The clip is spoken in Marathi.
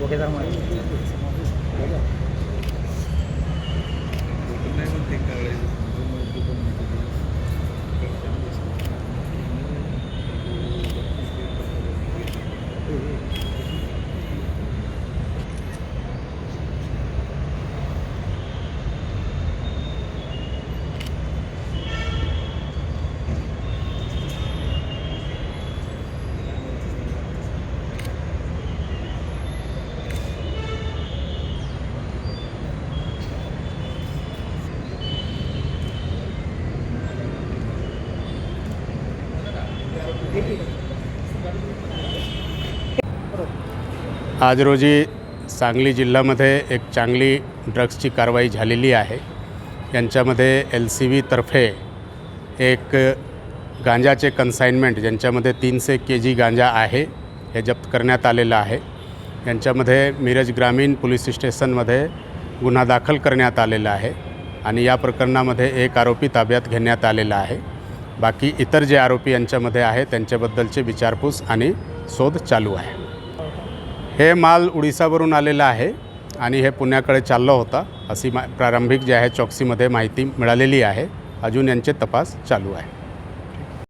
ओके सर आज रोजी सांगली जिल्ह्यामध्ये एक चांगली ड्रग्सची कारवाई झालेली आहे। यांच्यामध्ये LCV तर्फे एक गांजाचे कन्साइनमेंट ज्यांच्यामध्ये 300 kg गांजा आहे हे जप्त करण्यात आलेलं आहे। यांच्यामध्ये मिरज ग्रामीण पोलीस स्टेशनमध्ये गुन्हा दाखल करण्यात आलेला आहे आणि या प्रकरणामध्ये एक आरोपी ताब्यात घेण्यात आलेला आहे। बाकी इतर जे आरोपी यांच्यामध्ये आहे त्यांच्याबद्दलचे विचारपूस आणि शोध चालू आहे। हे माल उडीसावरून आलेला आहे आणि हे पुण्याकडे चालला होता अशी प्रारंभिक जे आहे चौकसीमध्ये माहिती मिळालेली आहे। अजून यांचे तपास चालू आहे।